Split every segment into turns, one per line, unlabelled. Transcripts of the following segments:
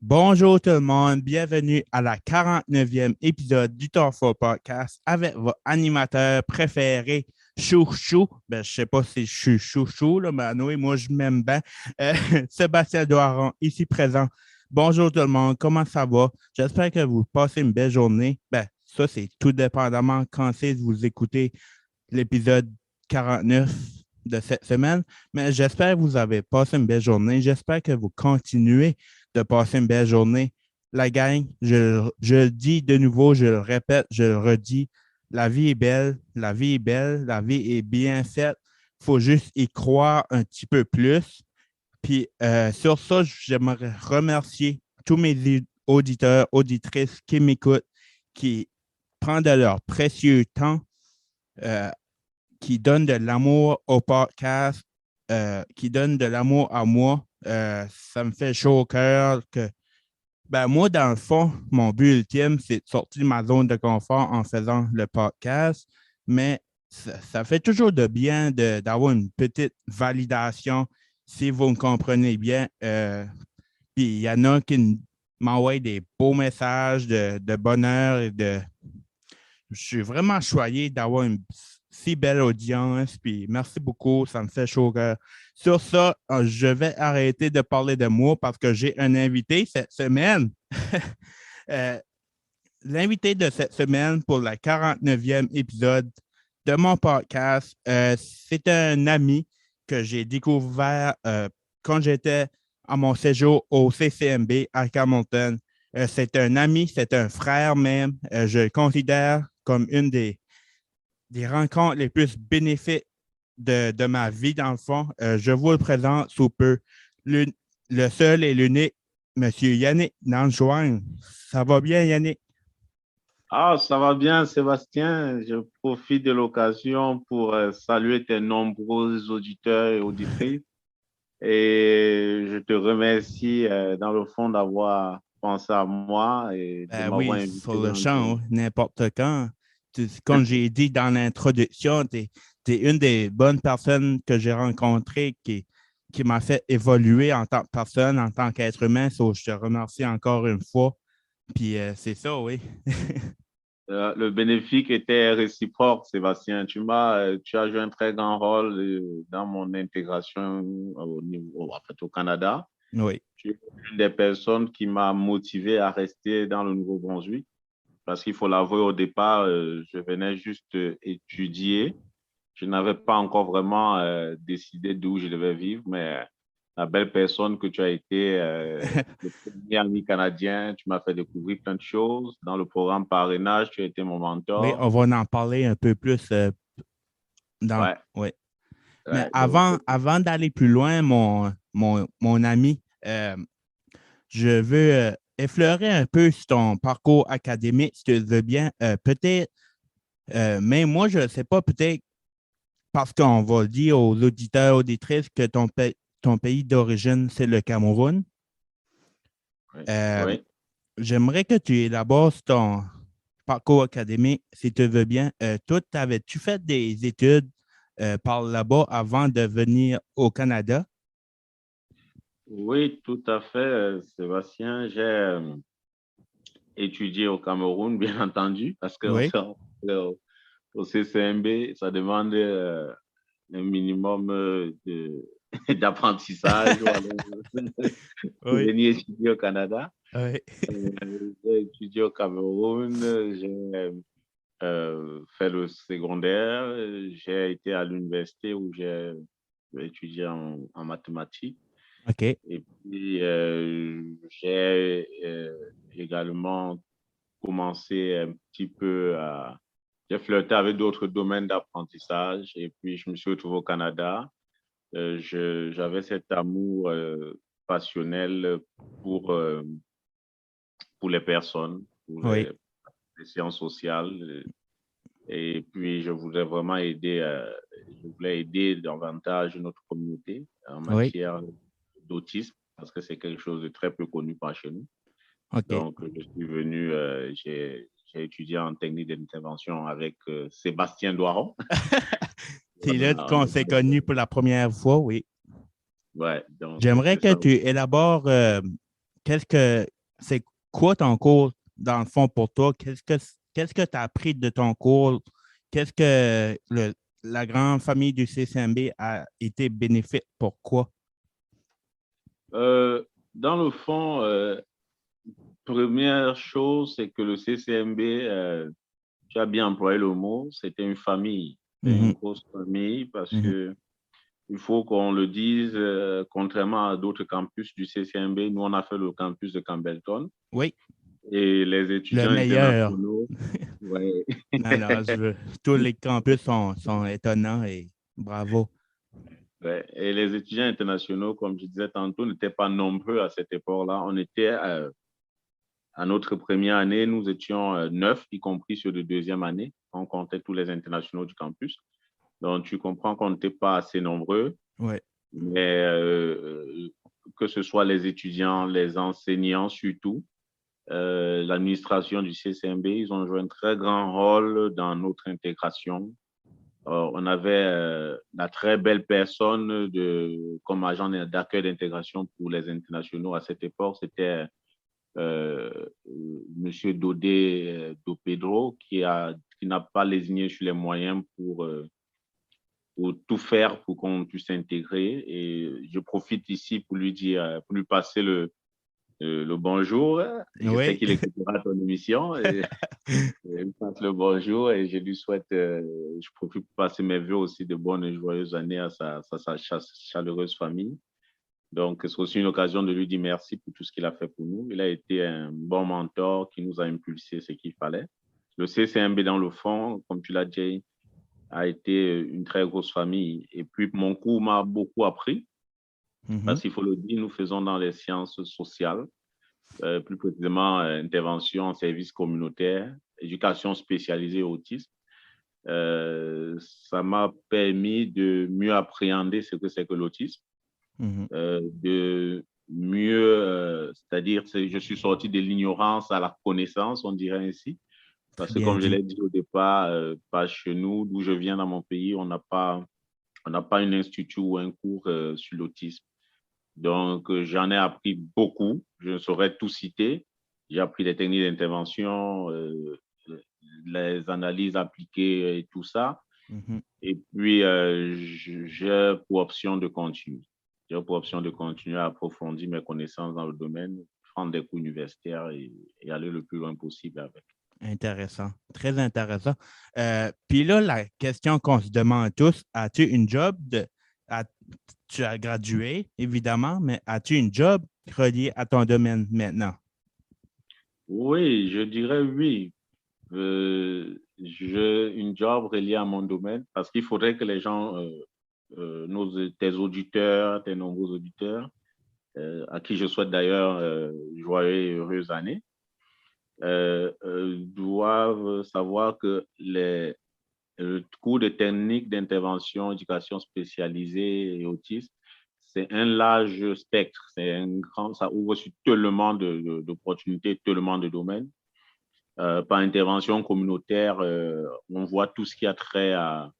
Bonjour tout le monde, bienvenue à la 49e épisode du Torfo Podcast avec votre animateur préféré, Chouchou. Ben, je sais pas si je suis Chouchou, là, mais oui, moi je m'aime bien. Euh, Sébastien Doiron, ici présent. Bonjour tout le monde, comment ça va? J'espère que vous passez une belle journée. Ben, ça, c'est tout dépendamment quand c'est que vous écoutez l'épisode 49 de cette semaine. Mais j'espère que vous avez passé une belle journée. J'espère que vous continuez de passer une belle journée. La gang, je le dis de nouveau, je le répète, je le redis, la vie est belle, la vie est belle, la vie est bien faite. Il faut juste y croire un petit peu plus. Puis sur ça, j'aimerais remercier tous mes auditeurs, auditrices qui m'écoutent, qui prennent de leur précieux temps euh, qui donne de l'amour au podcast, qui donne de l'amour à moi. Ça me fait chaud au cœur que, ben, moi, dans le fond, mon but ultime, c'est de sortir de ma zone de confort en faisant le podcast, mais ça fait toujours de bien d'avoir une petite validation, si vous me comprenez bien. Puis il y en a qui m'envoient des beaux messages de bonheur et de, je suis vraiment choyé d'avoir une si belle audience. Puis merci beaucoup, ça me fait chaud au cœur. Sur ça, je vais arrêter de parler de moi parce que j'ai un invité cette semaine. Euh, L'invité de cette semaine pour le 49e épisode de mon podcast, c'est un ami que j'ai découvert quand j'étais à mon séjour au CCMB à Hamilton. C'est un ami, c'est un frère même. Je le considère comme une des rencontres les plus bénéfiques de ma vie, dans le fond. Je vous le présente sous peu. Le, le seul et l'unique, Monsieur Yannick Nanjoine. Ça va bien, Yannick?
Ah, ça va bien, Sébastien. Je profite de l'occasion pour saluer tes nombreux auditeurs et auditrices. Et je te remercie dans le fond d'avoir pensé à moi et de
Ben
m'avoir
oui,
invité
sur le
dans
champ,
ton...
oui, n'importe quand. Comme j'ai dit dans l'introduction, tu es une des bonnes personnes que j'ai rencontrées qui m'a fait évoluer en tant que personne, en tant qu'être humain. So, je te remercie encore une fois. Puis c'est ça, oui.
Le bénéfice était réciproque, Sébastien. Tu as joué un très grand rôle dans mon intégration en fait, au Canada.
Oui.
Tu es une des personnes qui m'a motivé à rester dans le Nouveau-Brunswick. Parce qu'il faut l'avouer, au départ, je venais juste étudier. Je n'avais pas encore vraiment décidé d'où je devais vivre, mais la belle personne que tu as été, le premier ami canadien, tu m'as fait découvrir plein de choses. Dans le programme parrainage, tu as été mon
Oui,
mentor.
on va en parler un peu plus dans.
Ouais,
Oui. Mais
ouais, donc,
avant d'aller plus loin, mon ami, je veux effleurer un peu sur ton parcours académique, si tu le veux bien. Peut-être, mais moi, je ne sais pas, peut-être parce qu'on va dire aux auditeurs, auditrices que ton pays d'origine, c'est le Cameroun.
ouais,
Euh,
ouais.
J'aimerais que tu élabores sur ton parcours académique, si tu veux bien. Toi, avais-tu fait des études par là-bas avant de venir au Canada?
Oui, tout à fait, Sébastien. J'ai étudié au Cameroun, bien entendu, parce que
Oui,
au CCMB, ça demande un minimum d'apprentissage ou alors pour
oui,
venir étudier au Canada.
oui.
J'ai étudié au Cameroun, j'ai fait le secondaire, j'ai été à l'université où j'ai étudié en mathématiques.
OK.
Et puis, j'ai également commencé un petit peu à... J'ai flirté avec d'autres domaines d'apprentissage et puis je me suis retrouvé au Canada. J'avais cet amour passionnel pour, euh, pour les personnes, pour
Oui,
les sciences sociales. Et puis, je voulais aider davantage notre communauté en
oui.
matière d'autisme parce que c'est quelque chose de très peu connu par chez nous.
OK.
Donc, je suis venu, j'ai étudié en technique d'intervention avec Sébastien Doiron.
C'est là
Voilà,
qu'on s'est connus pour la première fois, oui.
ouais, donc
J'aimerais
c'est
que
ça.
tu élabores c'est quoi ton cours dans le fond pour toi? Qu'est-ce que tu as appris de ton cours? Qu'est-ce que la grande famille du CCMB a été bénéfique? Pourquoi?
Dans le fond, première chose, c'est que le CCMB, tu as bien employé le mot, c'était une famille. C'est une
Mhm,
grosse famille parce
mhm.
que il faut qu'on le dise, contrairement à d'autres campus du CCMB, nous, on a fait le campus de Campbellton
Oui,
et les
le
étudiants
meilleur.
internationaux, ouais,
Non, non, tous les campus sont étonnants et bravo.
ouais, et les étudiants internationaux, comme je disais tantôt, n'étaient pas nombreux à cette époque-là. On était à notre première année, nous étions 9, y compris ceux de deuxième année. On comptait tous les internationaux du campus. Donc, tu comprends qu'on n'était pas assez nombreux,
Oui.
mais que ce soit les étudiants, les enseignants surtout, l'administration du CCMB, ils ont joué un très grand rôle dans notre intégration. On avait la très belle personne comme agent d'accueil d'intégration pour les internationaux à cette époque. C'était euh, Monsieur Dodé Dopedro qui n'a pas lésigné sur les moyens pour tout faire pour qu'on puisse s'intégrer. Et je profite ici pour lui dire, pour lui passer le bonjour. Je sais
Oui.
qu'il écoutera ton émission. Et je lui passe le bonjour et je lui souhaite, je profite pour passer mes vœux aussi de bonnes et joyeuses années à sa chaleureuse famille. Donc, c'est aussi une occasion de lui dire merci pour tout ce qu'il a fait pour nous. Il a été un bon mentor qui nous a impulsé ce qu'il fallait. Le CCMB, dans le fond, comme tu l'as dit, a été une très grosse famille. Et puis, mon cours m'a beaucoup appris
Mhm,
parce qu'il faut le dire, nous faisons dans les sciences sociales, plus précisément intervention en service communautaire, éducation spécialisée autisme. Ça m'a permis de mieux appréhender ce que c'est que l'autisme,
mhm.
de mieux, c'est-à-dire je suis sorti de l'ignorance à la connaissance, on dirait ainsi.
Très
Parce que
bien
comme je
dit.
l'ai dit au départ, pas chez nous, d'où je viens dans mon pays, on n'a pas un institut ou un cours sur l'autisme. Donc, j'en ai appris beaucoup. Je ne saurais tout citer. J'ai appris les techniques d'intervention, les analyses appliquées et tout ça.
Mhm.
Et puis, j'ai pour option de continuer. J'ai pour option de continuer à approfondir mes connaissances dans le domaine, prendre des cours universitaires et aller le plus loin possible avec.
Intéressant. Très intéressant. Puis là, la question qu'on se demande tous, as-tu une job tu as gradué, évidemment, mais as-tu une job reliée à ton domaine maintenant?
Oui, je dirais oui. J'ai une job reliée à mon domaine parce qu'il faudrait que les gens, tes auditeurs, tes nombreux auditeurs, à qui je souhaite d'ailleurs joyeux et heureuses années, doivent savoir que le cours de technique d'intervention, éducation spécialisée et autisme, c'est un large spectre, ça ouvre sur tellement d'opportunités, tellement de domaines. Par intervention communautaire, on voit tout ce qui a trait à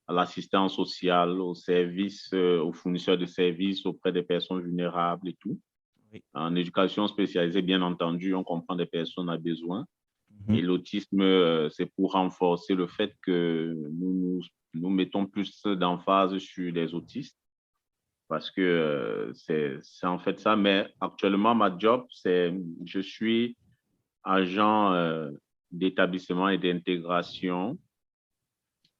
l'assistance sociale, aux services, aux fournisseurs de services auprès des personnes vulnérables et tout.
Oui.
En éducation spécialisée, bien entendu, on comprend des personnes à besoin.
Mhm.
Et l'autisme, c'est pour renforcer le fait que nous mettons plus d'emphase sur les autistes parce que c'est en fait ça. Mais actuellement, ma job, je suis agent d'établissement et d'intégration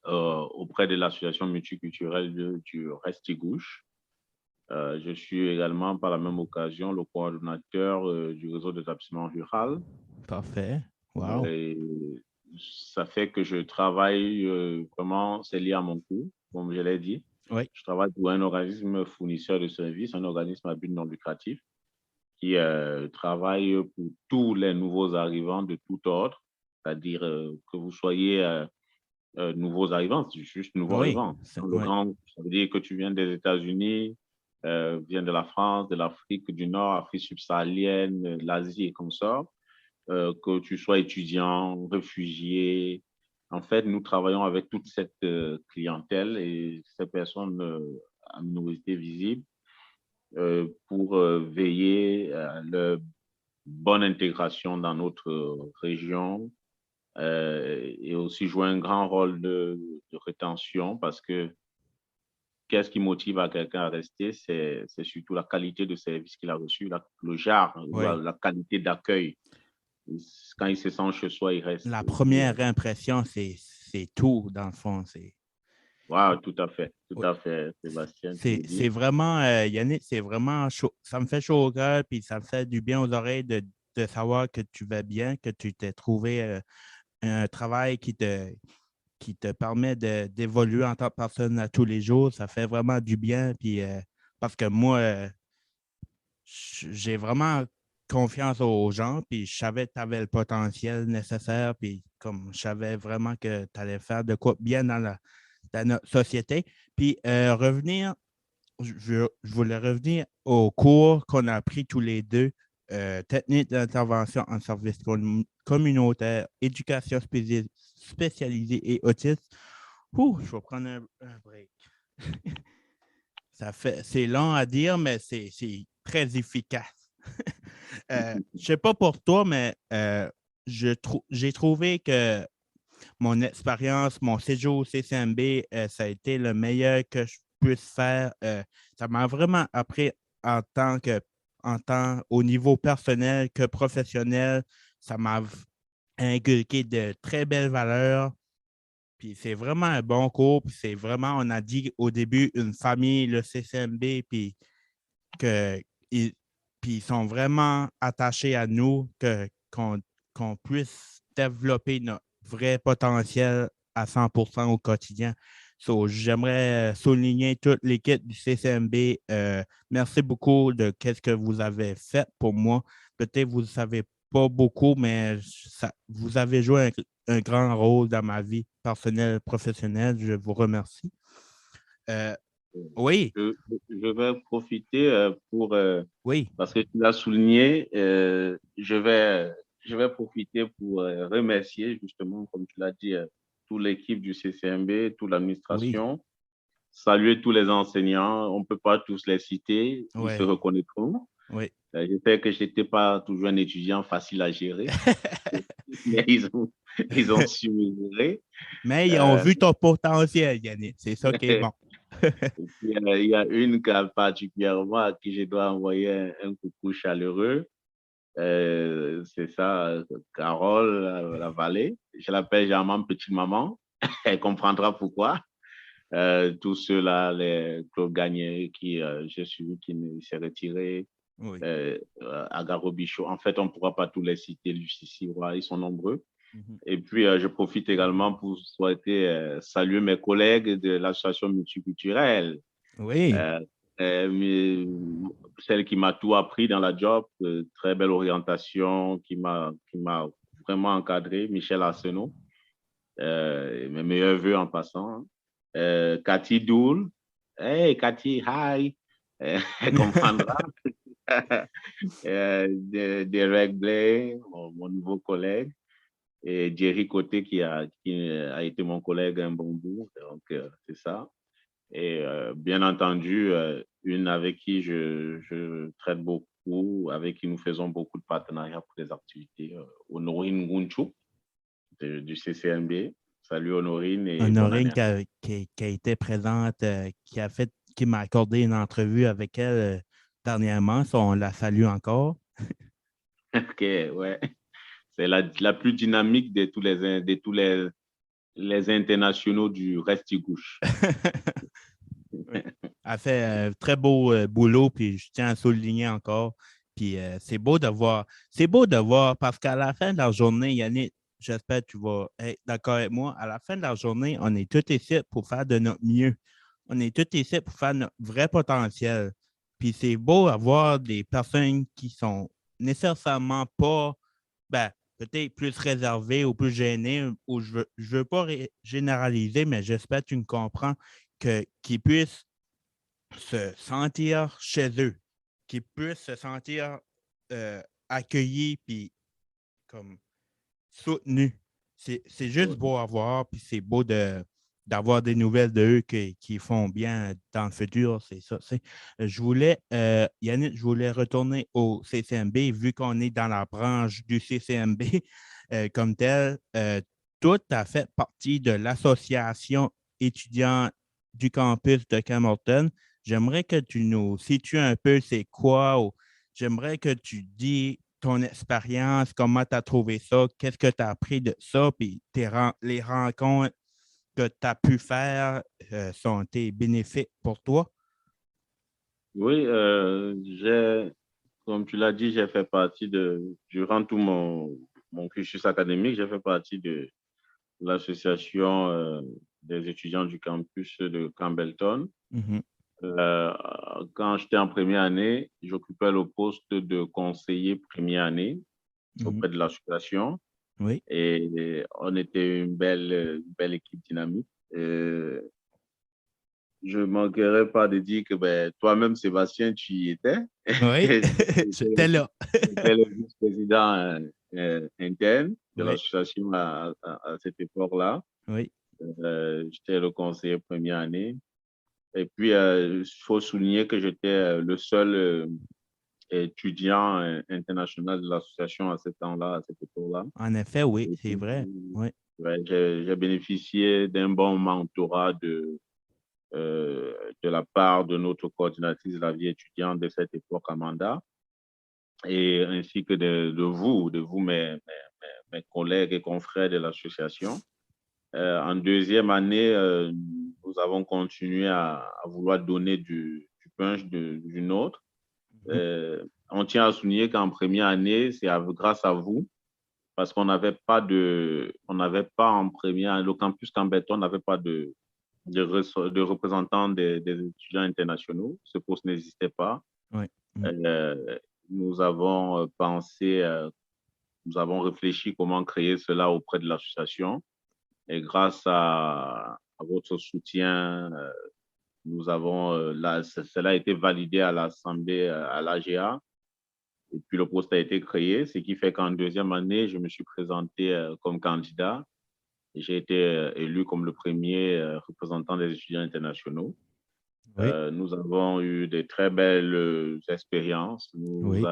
auprès de l'association multiculturelle du Restigouche. Je suis également, par la même occasion, le coordonnateur du réseau d'établissements rural.
Parfait. Wow.
Et ça fait que je travaille vraiment, c'est lié à mon cours, comme je l'ai dit.
Oui.
Je travaille pour un organisme fournisseur de services, un organisme à but non lucratif qui travaille pour tous les nouveaux arrivants de tout ordre, c'est-à-dire que vous soyez nouveaux arrivants, c'est juste nouveaux
Oui.
arrivants. Le
Oui.
grand, ça veut dire que tu viens des États-Unis, viens de la France, de l'Afrique du Nord, Afrique subsaharienne, l'Asie et comme ça, que tu sois étudiant, réfugié. En fait, nous travaillons avec toute cette clientèle et ces personnes à minorité visible pour veiller à leur bonne intégration dans notre région et aussi jouer un grand rôle de rétention parce que qu'est-ce qui motive à quelqu'un à rester? C'est surtout la qualité de service qu'il a reçu, le genre,
Oui.
la qualité d'accueil. Quand il se sent chez soi, il reste.
La
Et puis,
première impression, c'est tout, dans le fond.
wow, tout
Oui.
à fait, Sébastien, tu le
C'est
dis.
vraiment, Yannick, c'est vraiment chaud. Ça me fait chaud au cœur, puis ça me fait du bien aux oreilles de savoir que tu vas bien, que tu t'es trouvé un travail qui te permet d'évoluer en tant que personne à tous les jours. Ça fait vraiment du bien. Puis, parce que moi, j'ai vraiment confiance aux gens, puis je savais que tu avais le potentiel nécessaire, puis comme je savais vraiment que tu allais faire de quoi bien dans notre société. Puis, je voulais revenir au cours qu'on a pris tous les deux, technique d'intervention en service communautaire, éducation spécialisée et autisme. Ouh, je vais prendre un break. C'est long à dire, mais c'est très efficace. Je ne sais pas pour toi, mais j'ai trouvé que mon expérience, mon séjour au CCMB, ça a été le meilleur que je puisse faire. Ça m'a vraiment appris en tant que, au niveau personnel que professionnel. Ça m'a inculqué de très belles valeurs. Puis c'est vraiment un bon cours. Puis c'est vraiment, on a dit au début, une famille, le CCMB, que, ils, puis ils sont vraiment attachés à nous, qu'on puisse développer notre vrai potentiel à 100% au quotidien. So, j'aimerais souligner toute l'équipe du CCMB. Merci beaucoup de ce que vous avez fait pour moi. Peut-être que vous ne savez pas beaucoup, mais vous avez joué un grand rôle dans ma vie personnelle, professionnelle. Je vous remercie. Euh, oui,
Je vais profiter
oui,
parce que tu l'as souligné, je vais profiter pour remercier justement, comme tu l'as dit, toute l'équipe du CCMB, toute
oui,
l'administration, saluer tous les enseignants. On ne peut pas tous les citer, ils se
oui,
reconnaîtront.
oui.
Je sais que je n'étais pas toujours un étudiant facile à gérer, mais ils ont su me gérer.
Mais ils ont
Euh,
vu ton potentiel, Yannick. C'est ça qui est bon.
et puis, il y a une particulièrement à qui je dois envoyer un coucou chaleureux. C'est ça, Carole la Vallée. Je l'appelle généralement petite maman. Elle comprendra pourquoi. Tous ceux-là, les Claude Gagné qui j'ai suivi, qui s'est retiré,
Oui.
Agaro Bichot. En fait, on ne pourra pas tous les citer, Lucie Roy, ils sont nombreux.
Mhm.
Et puis, je profite également pour souhaiter saluer mes collègues de l'association multiculturelle.
Oui.
Euh, Celle qui m'a tout appris dans la job, très belle orientation, qui m'a vraiment encadré, Michel Arsenault, mes meilleurs voeux en passant. Hein. Cathy Doul, hey Cathy, hi, elle comprendra. Derek Blay, mon nouveau collègue, et Jerry Côté qui a été mon collègue un bon bout, donc c'est ça. Et bien entendu, une avec qui je traite beaucoup, avec qui nous faisons beaucoup de partenariats pour des activités, Honorine Gunchou du CCMB. Salut Honorine et bonne
Honorine
année.
qui a été présente, qui m'a accordé une entrevue avec elle dernièrement. Ça, on la salue encore.
Ok, ouais. C'est la plus dynamique de tous les internationaux du reste du gauche.
Oui. Elle fait un très beau boulot, puis je tiens à souligner encore. Puis c'est beau de voir parce qu'à la fin de la journée, Yannick, j'espère que tu vas être d'accord avec moi. À la fin de la journée, on est tous ici pour faire de notre mieux. On est tous ici pour faire notre vrai potentiel. Puis c'est beau avoir des personnes qui sont nécessairement pas, ben, peut-être plus réservées ou plus gênées, ou je veux pas généraliser, mais j'espère que tu me comprends, qu'ils puissent se sentir chez eux, qu'ils puissent se sentir accueillis puis comme soutenus. C'est juste beau à voir, puis c'est beau d'avoir des nouvelles d'eux qui font bien dans le futur, c'est ça. Je voulais, Yannick, je voulais retourner au CCMB, vu qu'on est dans la branche du CCMB comme tel. Toi, tu as fait partie de l'association étudiante du campus de Camerton. J'aimerais que tu nous situes un peu c'est quoi, ou j'aimerais que tu dis ton expérience, comment tu as trouvé ça, qu'est-ce que tu as appris de ça, puis les rencontres que tu as pu faire sont été bénéfiques pour toi?
Oui, comme tu l'as dit, j'ai fait partie durant tout mon cursus académique, j'ai fait partie de l'association des étudiants du campus de Campbellton.
Mhm,
Euh, Quand j'étais en première année, j'occupais le poste de conseiller première année
mhm.
auprès de l'association
Oui.
et on était une belle équipe dynamique. Euh, je ne manquerai pas de dire que toi-même, Sébastien, tu y étais.
Oui, j'étais là.
Tu étais le vice-président interne de
Oui,
l'association à cette époque-là.
oui.
J'étais le conseiller première année. Et puis, il faut souligner que j'étais le seul étudiant international de l'association à ce temps-là, à cette époque-là.
En effet, oui,
Et
c'est
puis,
vrai. Oui.
ouais, j'ai bénéficié d'un bon mentorat de la part de notre coordinatrice de la vie étudiante de cette époque, Amanda, et ainsi que de vous mes collègues et confrères de l'association. En deuxième année, nous avons continué à vouloir donner du punch d'une autre.
Mhm.
On tient à souligner qu'en première année, c'est grâce à vous, parce on n'avait pas en première, le campus Campbellton n'avait pas de représentants des étudiants internationaux. Ce poste n'existait pas.
Oui. Mhm.
Euh, nous avons pensé, nous avons réfléchi comment créer cela auprès de l'association. Et grâce à votre soutien, cela a été validé à l'Assemblée, à l'AGA. Et puis le poste a été créé, ce qui fait qu'en deuxième année, je me suis présenté comme candidat. Et j'ai été élu comme le premier représentant des étudiants internationaux.
Oui.
Nous avons eu de très belles expériences.
Oui.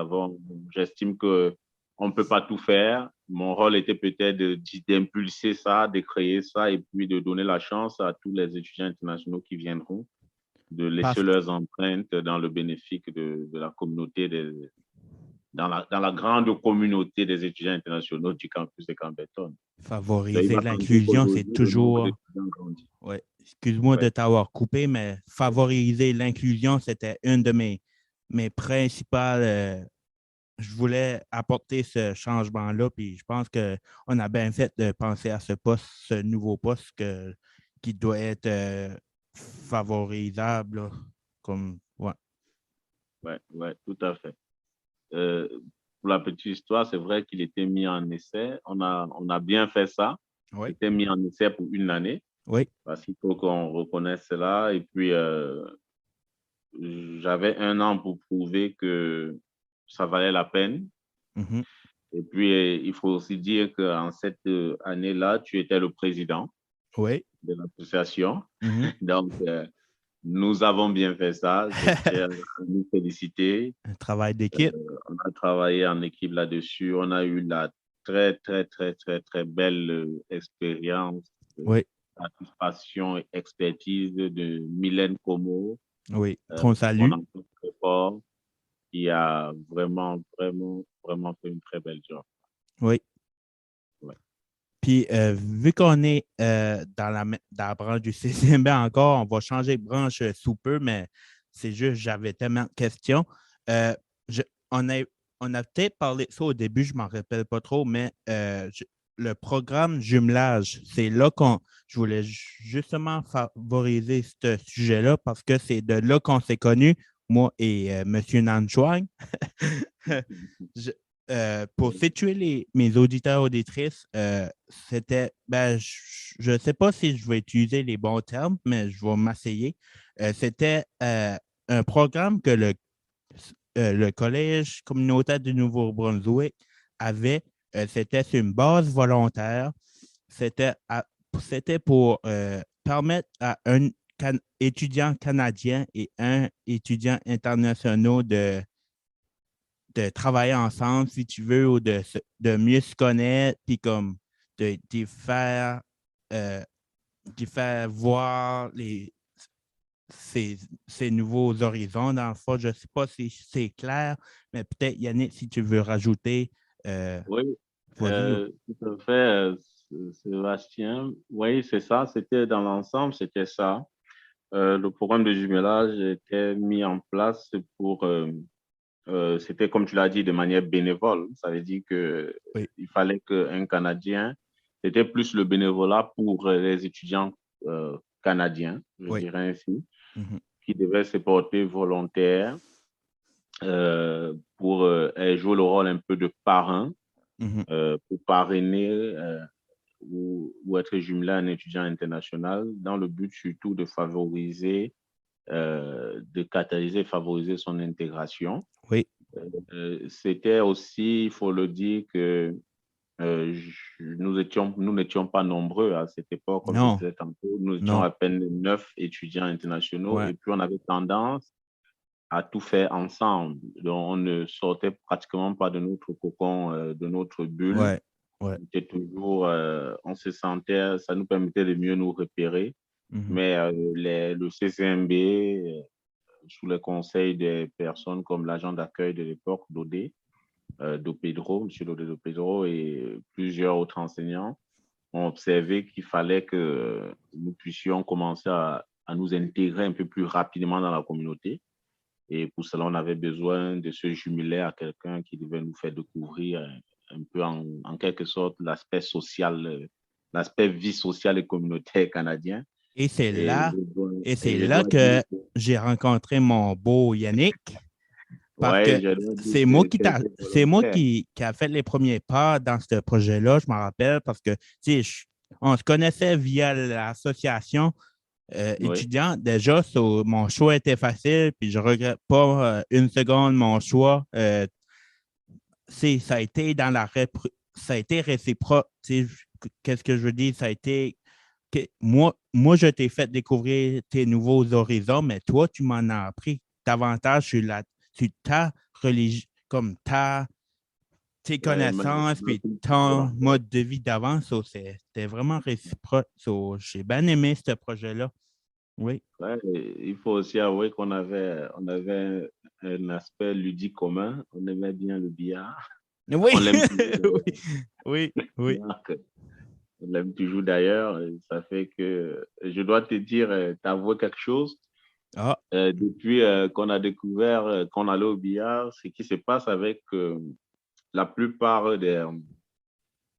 J'estime que on ne peut pas tout faire. Mon rôle était peut-être d'impulser ça, de créer ça et puis de donner la chance à tous les étudiants internationaux qui viendront de laisser
Parce
leurs empreintes dans le bénéfice de la communauté, dans la grande communauté des étudiants internationaux du campus de Campbellton. Donc, il
favoriser
m'a semblé
l'inclusion, c'est
qu'aujourd'hui, le nombre
toujours.
d'étudiants grandit.
Oui. Excuse-moi de
Ouais.
t'avoir coupé, mais favoriser l'inclusion, c'était une de mes principales. Je voulais apporter ce changement-là, puis je pense qu'on a bien fait de penser à ce nouveau poste qui doit être favorisable, là, comme, ouais.
Ouais, ouais, tout à fait. Euh, pour la petite histoire, c'est vrai qu'il était mis en essai. On a bien fait ça. Il
Oui,
était mis en essai pour une année
oui,
parce qu'il faut qu'on reconnaisse cela. Et puis, j'avais un an pour prouver que ça valait la peine.
mhm,
Et puis, il faut aussi dire qu'en cette année-là, tu étais le président
oui,
de l'association.
mhm.
Donc, nous avons bien fait ça. Je tiens à nous féliciter.
Un travail d'équipe,
On a travaillé en équipe là-dessus. On a eu la très belle expérience,
oui,
satisfaction et expertise de Mylène Como,
oui, qu'on
mon
salue,
enfant très fort, qui a vraiment fait une très belle job.
oui.
Ouais.
Puis, vu qu'on est dans la branche du CCMB encore, on va changer de branche sous peu, mais c'est juste, j'avais tellement de questions. Euh, je- on a, on a peut-être parlé de ça au début, je ne m'en rappelle pas trop, mais le programme jumelage, c'est là je voulais justement favoriser ce sujet-là parce que c'est de là qu'on s'est connus, moi et M. Nanchuang. Je- pour situer mes auditeurs auditrices, c'était, je ne sais pas si je vais utiliser les bons termes, mais je vais m'essayer. C'était un programme que le Collège communautaire du Nouveau-Brunswick avait. C'était sur une base volontaire. C'était, c'était pour permettre à un étudiant canadien et un étudiant international de travailler ensemble, si tu veux, ou de mieux se connaître, puis comme euh, de faire voir ces nouveaux horizons. Dans le fond, je ne sais pas si c'est clair, mais peut-être, Yannick, si tu veux rajouter,
Oui,
vas-y.
tout à fait, Sébastien. Oui, c'est ça. C'était dans l'ensemble, c'était ça. Le programme de jumelage était mis en place c'était comme tu l'as dit, de manière bénévole. Ça veut dire que
Oui,
il fallait qu'un Canadien, c'était plus le bénévolat pour les étudiants canadiens, je
oui.
dirais ainsi,
Mhm,
qui devaient se porter volontaires pour jouer le rôle un peu de parrain,
mhm.
pour parrainer ou être jumelé à un étudiant international dans le but surtout de favoriser, de catalyser, favoriser son intégration.
Oui,
C'était aussi, il faut le dire, que nous n'étions pas nombreux à cette époque, comme je
non,
disais tantôt. Nous étions
non,
à peine 9 étudiants internationaux
ouais.
et puis on avait tendance à tout faire ensemble. Donc, on ne sortait pratiquement pas de notre cocon, de notre bulle.
Ouais, ouais.
On était toujours, on se sentait, ça nous permettait de mieux nous repérer.
Mhm.
Mais le CCMB, sous les conseils des personnes comme l'agent d'accueil de l'époque, Dodé, de Pedro, M. Dodé de Pedro et plusieurs autres enseignants, ont observé qu'il fallait que nous puissions commencer à nous intégrer un peu plus rapidement dans la communauté. Et pour cela, on avait besoin de se jumeler à quelqu'un qui devait nous faire découvrir un peu en quelque sorte l'aspect social, l'aspect vie sociale et communautaire canadien.
Et c'est
Et
là, et
et
c'est
je
là
dois dire
que
que,
j'ai rencontré mon beau Yannick, parce
ouais,
que
je dois dire
c'est moi
que
qui
c'était
c'est moi
volontaire.
qui a fait les premiers pas dans ce projet-là, je m'en rappelle, parce que tu sais, on se connaissait via l'association
Oui,
étudiante déjà, mon choix était facile, puis je ne regrette pas une seconde mon choix. Ça a été ça a été réciproque. Qu'est-ce que je veux dire? Ça a été moi, je t'ai fait découvrir tes nouveaux horizons, mais toi, tu m'en as appris davantage sur ta religion, comme tes
ouais,
connaissances,
ma
puis ton
culture.
mode de vie d'avant. C'était vraiment réciproque. J'ai bien aimé ce projet-là. Oui.
Ouais, et il faut aussi avouer on avait un aspect ludique commun. On aimait bien le billard.
Oui,
On l'aime toujours
oui,
d'ailleurs.
oui, oui.
Donc, on l'aime toujours d'ailleurs. Et ça fait que je dois te dire, t'avouer quelque chose.
Ah,
Depuis qu'on a découvert qu'on allait au billard, ce qui se passe avec la plupart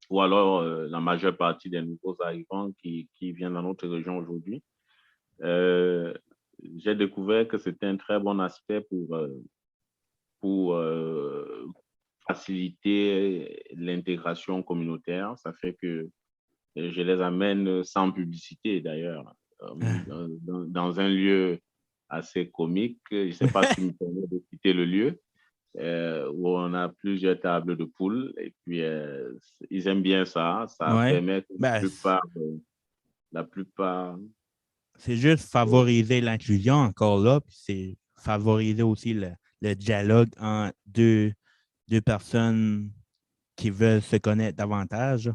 ou alors la majeure partie des nouveaux arrivants qui viennent dans notre région aujourd'hui, euh, j'ai découvert que c'était un très bon aspect pour faciliter l'intégration communautaire. Ça fait que je les amène sans publicité d'ailleurs, dans un lieu assez comique. Je ne sais pas si tu me permets de quitter le lieu, où on a plusieurs tables de poule et puis ils aiment bien ça. Ça
ouais.
permet que
Ben,
la plupart,
c'est juste favoriser l'inclusion encore là, puis c'est favoriser aussi le dialogue entre deux personnes qui veulent se connaître davantage.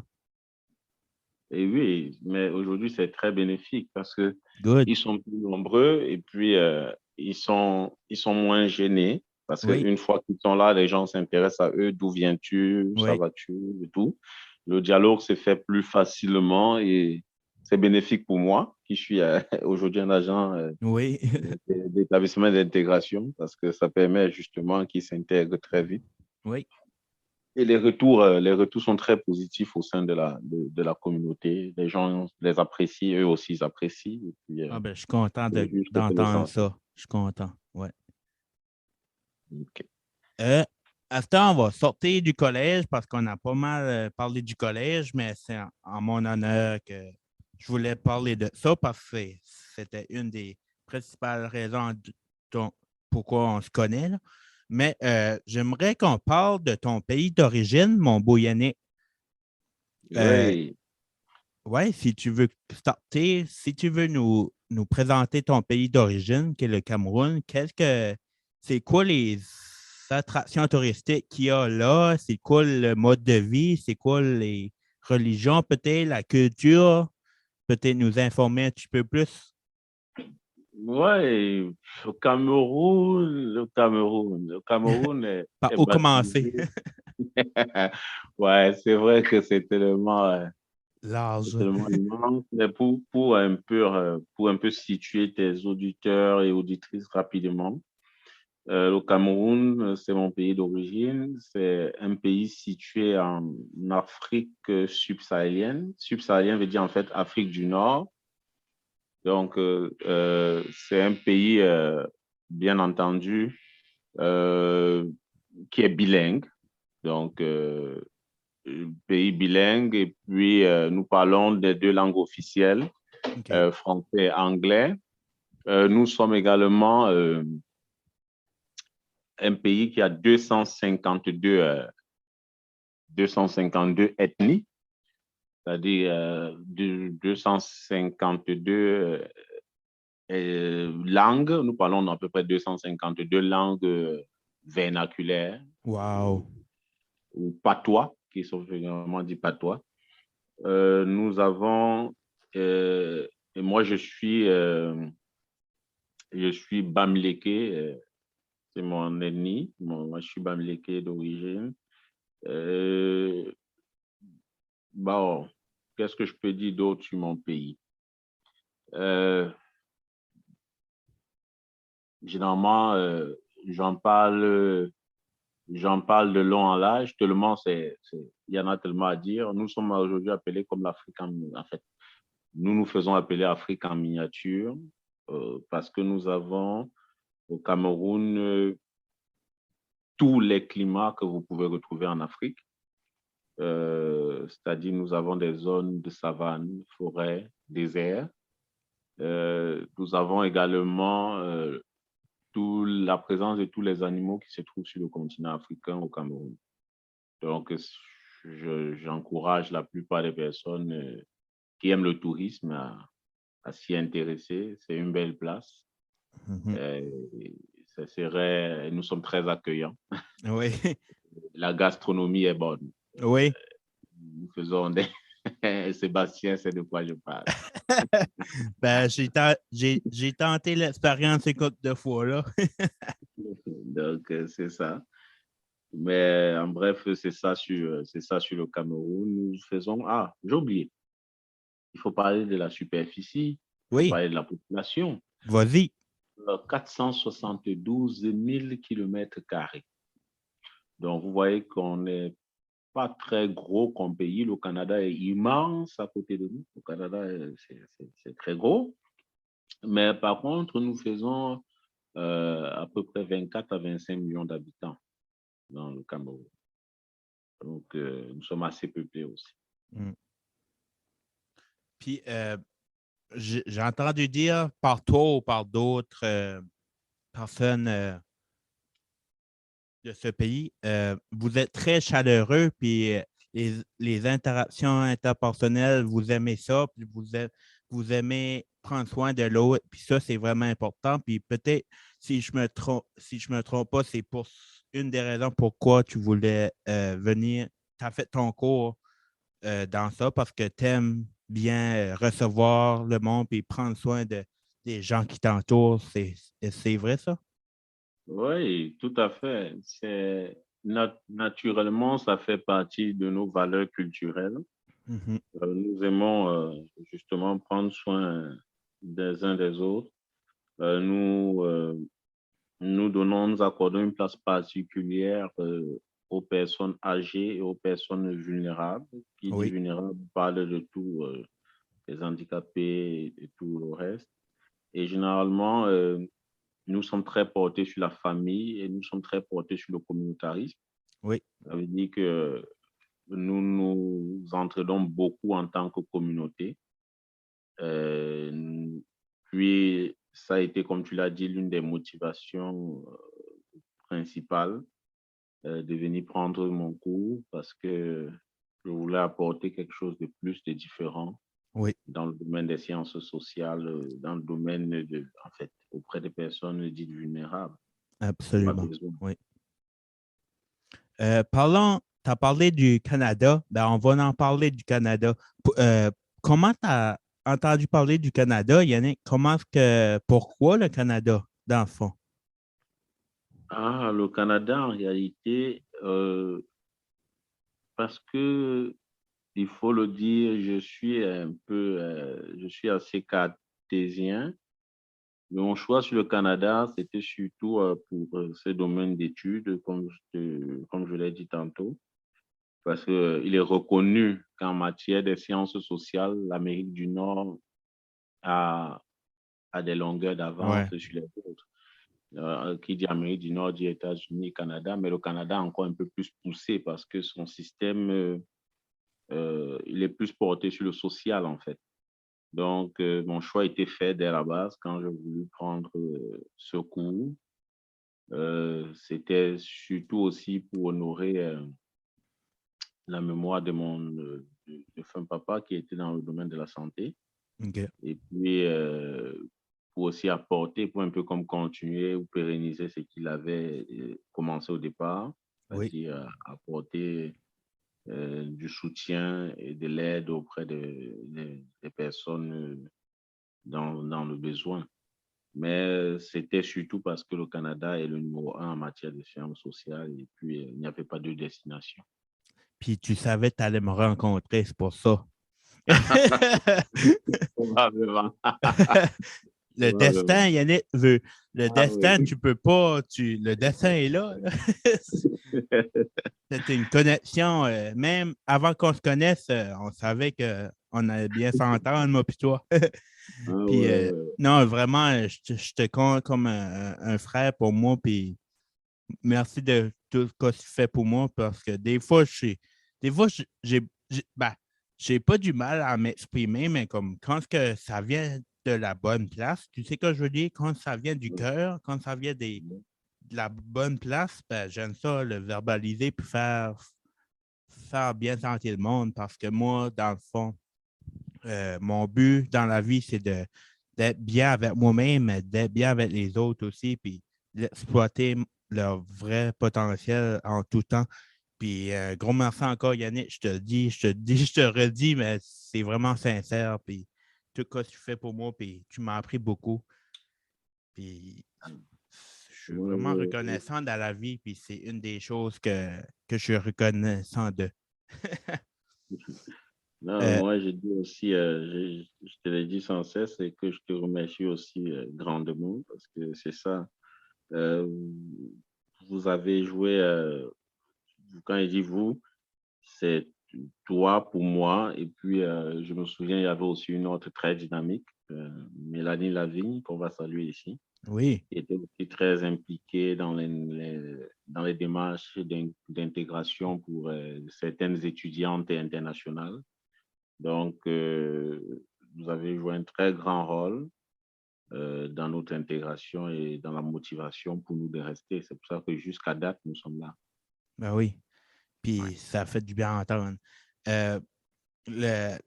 et oui, mais aujourd'hui c'est très bénéfique parce que
Good.
ils sont plus nombreux et puis ils sont moins gênés parce
Oui,
qu'une fois qu'ils sont là, les gens s'intéressent à eux. D'où viens-tu? Ça
oui,
va-tu? Et tout. Le dialogue se fait plus facilement et c'est bénéfique pour moi qui suis aujourd'hui un agent
oui,
d'établissement d'intégration parce que ça permet justement qu'ils s'intègrent très vite.
oui.
Et les retours sont très positifs au sein de la communauté. Les gens les apprécient, eux aussi ils apprécient. Et puis,
Ah ben, je suis content
c'est juste que c'est
d'entendre
l'essentiel.
ça. Je suis content. Ouais.
OK.
Euh, à ce temps, on va sortir du collège parce qu'on a pas mal parlé du collège, mais c'est en mon honneur que je voulais parler de ça parce que c'était une des principales raisons pourquoi on se connaît, là. Mais j'aimerais qu'on parle de ton pays d'origine, mon beau Yannick. Euh,
Oui.
Ouais, si tu veux starter, si tu veux nous présenter ton pays d'origine, qui est le Cameroun, c'est quoi les attractions touristiques qu'il y a là? C'est quoi le mode de vie? C'est quoi les religions, peut-être, la culture? Peut-être nous informer un petit peu plus.
Ouais, le Cameroun
Par
est
où commencer?
baptisé. Ouais, c'est vrai que c'est
Large.
tellement immense. Mais pour un peu situer tes auditeurs et auditrices rapidement, le Cameroun, c'est mon pays d'origine. C'est un pays situé en Afrique subsaharienne. Subsaharienne veut dire en fait Afrique du Nord. Donc, c'est un pays, bien entendu, euh, qui est bilingue. Donc, pays bilingue. Et puis, nous parlons des deux langues officielles,
OK.
français et anglais. Nous sommes également un pays qui a 252 ethnies, c'est-à-dire 252 langues. Nous parlons d'à peu près 252 langues vernaculaires
Wow.
ou patois, qui sont vraiment dit patois. Nous avons, et moi je suis Bamileke, c'est mon ennemi. Moi, je suis Bamileke d'origine. Euh, bon, qu'est-ce que je peux dire d'autre sur mon pays? Euh, Généralement, j'en parle de long en large, tellement il y en a tellement à dire. Nous sommes aujourd'hui appelés comme l'Afrique en fait. Nous nous faisons appeler Afrique en miniature parce que nous avons au Cameroun tous les climats que vous pouvez retrouver en Afrique. C'est-à-dire nous avons des zones de savane, forêt, désert. Nous avons également la présence de tous les animaux qui se trouvent sur le continent africain au Cameroun. Donc, j'encourage la plupart des personnes qui aiment le tourisme à s'y intéresser. C'est une belle place.
Mhm.
Euh, nous sommes très accueillants.
Oui.
La gastronomie est bonne.
Oui.
Nous faisons des... Sébastien, c'est de quoi je parle.
Ben, j'ai tenté l'expérience une couple de fois, là.
Donc, c'est ça. Mais en bref, c'est ça sur le Cameroun. Nous faisons... Ah, j'ai oublié. Il faut parler de la superficie, il faut
Oui.
parler de la population.
Vas-y.
472 000 kilomètres carrés. Donc, vous voyez qu'on n'est pas très gros comme pays. Le Canada est immense à côté de nous. Le Canada, c'est très gros. Mais par contre, nous faisons à peu près 24 à 25 millions d'habitants dans le Cameroun. Donc, nous sommes assez peuplés aussi.
Mm. Puis, j'ai entendu dire par toi ou par d'autres personnes de ce pays, vous êtes très chaleureux, puis les interactions interpersonnelles, vous aimez ça, puis vous aimez prendre soin de l'autre, puis ça, c'est vraiment important. Puis peut-être, si je me trompe pas, c'est pour une des raisons pourquoi tu voulais venir, tu as fait ton cours dans ça, parce que tu aimes bien recevoir le monde, puis prendre soin des gens qui t'entourent. C'est vrai, ça?
Oui, tout à fait. Naturellement, ça fait partie de nos valeurs culturelles.
Mhm.
Nous aimons justement prendre soin des uns des autres. Euh, nous, euh, nous accordons une place particulière aux personnes âgées et aux personnes vulnérables. Qui dit
Oui.
vulnérable parle de tout, les handicapés et tout le reste. Et généralement, nous sommes très portés sur la famille et nous sommes très portés sur le communautarisme.
Oui.
Ça veut dire que nous nous entraînons beaucoup en tant que communauté. Euh, Puis, ça a été, comme tu l'as dit, l'une des motivations principales de venir prendre mon cours parce que je voulais apporter quelque chose de plus, de différent
Oui,
dans le domaine des sciences sociales, dans le domaine en fait, auprès des personnes dites vulnérables ou à
absolument.
besoin.
Oui. Parlons, tu as parlé du Canada, ben, on va en parler du Canada. Comment tu as entendu parler du Canada, Yannick? Pourquoi le Canada, dans le fond?
Ah, le Canada, en réalité, parce que il faut le dire, je suis assez cartésien. Mon choix sur le Canada, c'était surtout pour ce domaine d'études, comme je l'ai dit tantôt, parce qu'il est reconnu qu'en matière des sciences sociales, l'Amérique du Nord a, a des longueurs d'avance
Ouais,
sur les autres. Qui dit Amérique du Nord dit États-Unis, Canada, mais le Canada est encore un peu plus poussé parce que son système, il est plus porté sur le social, en fait. Donc, mon choix a été fait dès la base quand j'ai voulu prendre ce cours. C'était surtout aussi pour honorer la mémoire de mon défunt papa qui était dans le domaine de la santé.
OK.
Et puis, pour aussi apporter, pour un peu comme continuer ou pérenniser ce qu'il avait commencé au départ,
Oui.
c'est-à-dire apporter du soutien et de l'aide auprès des personnes dans le besoin. Mais c'était surtout parce que le Canada est le numéro un en matière de sciences sociales et puis il n'y avait pas de destination.
Puis tu savais que tu allais me rencontrer, c'est pour ça.
Probablement.
Le destin,
Probablement.
Yannick veut. Le
Ah
destin,
oui.
tu peux pas. Le destin est là. C'était une connexion. Même avant qu'on se connaisse, on savait qu'on allait bien s'entendre, moi puis toi.
Ah
Puis
ouais, ouais.
non, vraiment, je te compte comme un frère pour moi. Puis merci de tout ce que tu fais pour moi parce que des fois, ben, j'ai pas du mal à m'exprimer, mais comme quand que ça vient de la bonne place, tu sais que je veux dire, quand ça vient du cœur, quand ça vient de la bonne place, ben, j'aime ça, le verbaliser puis faire bien sentir le monde parce que moi, dans le fond, mon but dans la vie, c'est d'être bien avec moi-même, d'être bien avec les autres aussi, puis d'exploiter leur vrai potentiel en tout temps. Puis, gros merci encore, Yannick. Je te le dis, je te le dis, je te le redis, mais c'est vraiment sincère. Puis, tout ce que tu fais pour moi, puis tu m'as appris beaucoup. Puis, je suis
Ouais,
vraiment
ouais, ouais.
reconnaissant dans la vie, puis c'est une des choses que je suis reconnaissant de.
Non,
Euh,
moi, je dis aussi, je te l'ai dit sans cesse, et que je te remercie aussi grandement parce que c'est ça. Euh, vous avez joué, quand il dit vous, c'est toi pour moi. Et puis, je me souviens, il y avait aussi une autre très dynamique, Mélanie Lavigne, qu'on va saluer ici,
oui,
qui était aussi très impliquée dans les démarches d'intégration pour certaines étudiantes et internationales. Donc, vous avez joué un très grand rôle dans notre intégration et dans la motivation pour nous de rester. C'est pour ça que jusqu'à date, nous sommes là.
ben oui.
Ouais.
Puis ça fait du bien à entendre. Euh,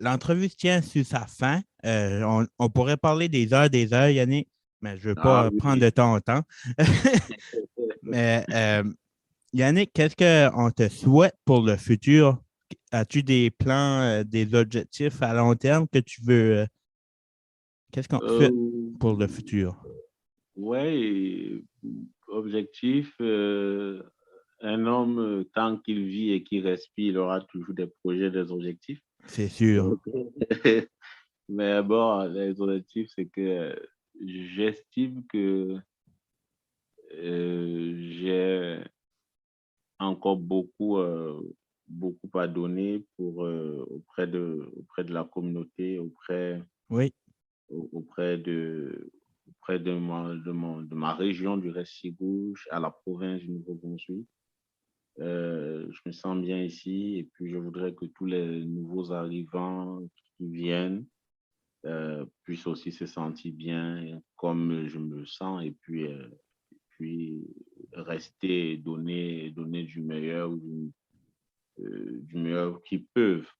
L'entrevue se tient sur sa fin. On pourrait parler des heures, Yannick, mais je ne veux
Ah
pas prendre
oui.
de ton temps. Mais Yannick, qu'est-ce qu'on te souhaite pour le futur? As-tu des plans, des objectifs à long terme que tu veux? Qu'est-ce qu'on te souhaite
Euh,
pour le futur?
ouais, objectif, un homme, tant qu'il vit et qu'il respire, il aura toujours des projets, des objectifs.
C'est sûr.
Donc, mais bon, les objectifs, c'est que j'estime que j'ai encore beaucoup à donner auprès de la communauté,
Oui,
auprès auprès de ma région du Restigouche, à la province du Nouveau-Brunswick. Je me sens bien ici et puis je voudrais que tous les nouveaux arrivants qui viennent puissent aussi se sentir bien comme je me sens et puis rester et donner du meilleur qu'ils peuvent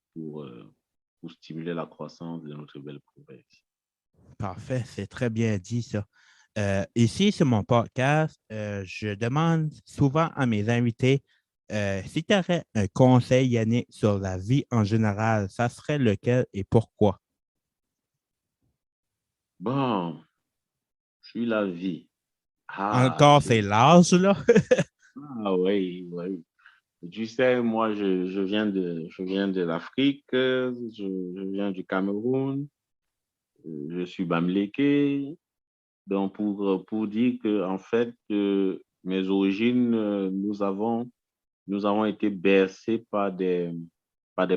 pour stimuler la croissance de notre belle province.
Parfait, c'est très bien dit ça. Ici, sur mon podcast, je demande souvent à mes invités si tu aurais un conseil, Yannick, sur la vie en général, ça serait lequel et pourquoi?
Bon, sur la vie.
Encore, c'est l'âge, là.
Oui, oui. Tu sais, moi, je viens de l'Afrique, je viens du Cameroun, je suis bamileke. Donc, pour dire que, en fait, mes origines, nous avons été bercés par des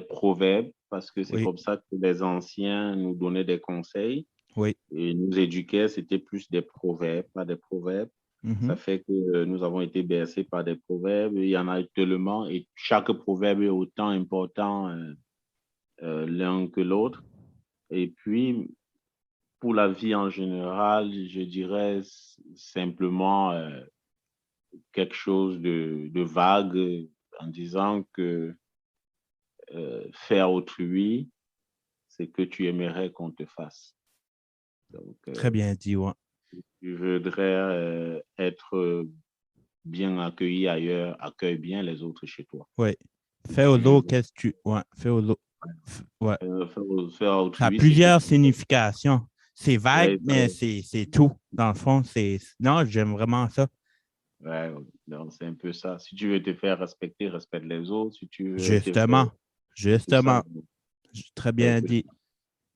proverbes, parce que c'est
Oui,
comme ça que les anciens nous donnaient des conseils
oui.
et nous éduquaient, c'était plus des proverbes, pas des proverbes. Ça
Mhm.
fait que nous avons été bercés par des proverbes. Il y en a tellement et chaque proverbe est autant important l'un que l'autre. Et puis, pour la vie en général, je dirais simplement quelque chose de vague en disant que faire autrui, c'est que tu aimerais qu'on te fasse. Donc,
Très bien dit, ouais.
tu voudrais être bien accueilli ailleurs, accueille bien les autres chez toi.
Oui.
Si
Fais aux
tu
autres, qu'est-ce que tu. Ouais, fais aux autres. Ouais.
faire
Ça a
autrui, c'est que
plusieurs
tu...
significations. C'est vague,
Ouais,
mais c'est tout. Dans le fond, c'est. Non, j'aime vraiment ça.
ouais, donc c'est un peu ça. Si tu veux te faire respecter, respecte les autres. Si tu veux te faire...
Justement.
C'est ça.
Justement. Très
C'est un
bien
peu
dit.
ça.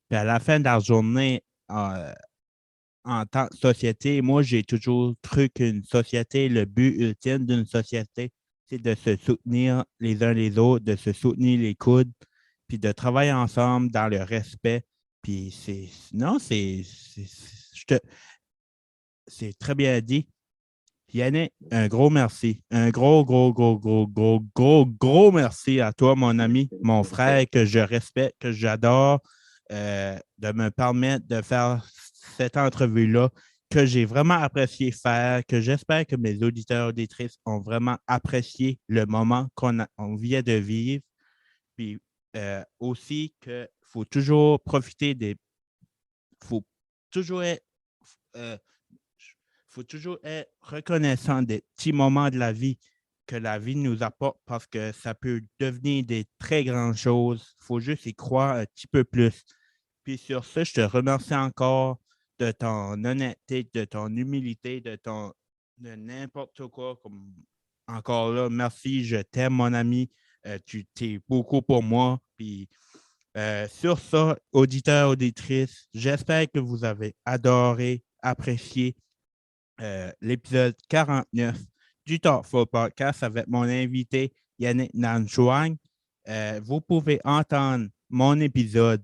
Puis à la fin de la journée, en tant que société, moi, j'ai toujours cru qu'une société, le but ultime d'une société, c'est de se soutenir les uns les autres, de se soutenir les coudes, puis de travailler ensemble dans le respect. Puis c'est. Non, c'est très bien dit. Yannick, un gros merci. Un gros, gros, gros, gros, gros, gros, gros merci à toi, mon ami, mon frère que je respecte, que j'adore, de me permettre de faire cette entrevue-là, que j'ai vraiment apprécié faire, que j'espère que mes auditeurs et auditrices ont vraiment apprécié le moment on vient de vivre. Puis aussi qu'il faut toujours profiter des. Il faut toujours être. euh, faut toujours être reconnaissant des petits moments de la vie que la vie nous apporte parce que ça peut devenir des très grandes choses. Il faut juste y croire un petit peu plus. Puis sur ce, je te remercie encore de ton honnêteté, de ton humilité, de n'importe quoi. Encore là, merci, je t'aime, mon ami. Tu t'es beaucoup pour moi. Puis sur ça, auditeurs, auditrices, j'espère que vous avez adoré, apprécié l'épisode 49 du Talk Podcast avec mon invité Yannick Nanchuang. Vous pouvez entendre mon épisode,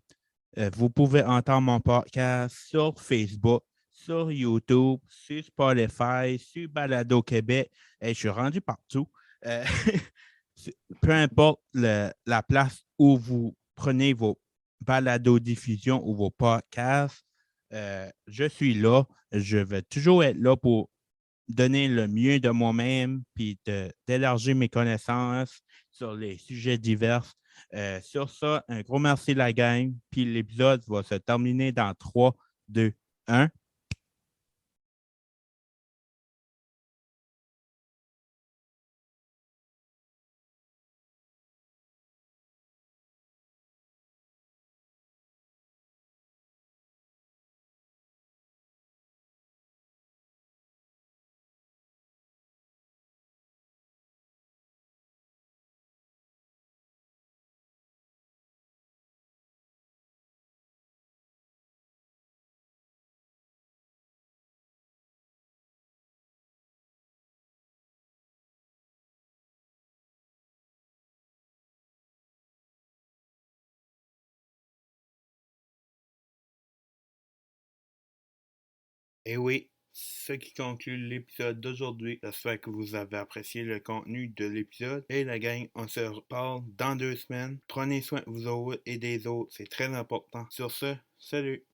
vous pouvez entendre mon podcast sur Facebook, sur YouTube, sur Spotify, sur Balado Québec. Et je suis rendu partout. Euh, peu importe la place où vous prenez vos balados-diffusions ou vos podcasts, je suis là. Je vais toujours être là pour donner le mieux de moi-même puis d'élargir mes connaissances sur les sujets divers. Sur ça, un gros merci la gang. Puis l'épisode va se terminer dans 3, 2, 1. Et oui, ce qui conclut l'épisode d'aujourd'hui. J'espère que vous avez apprécié le contenu de l'épisode. Et la gang, on se reparle dans 2 semaines. Prenez soin de vous autres et des autres. C'est très important. Sur ce, salut!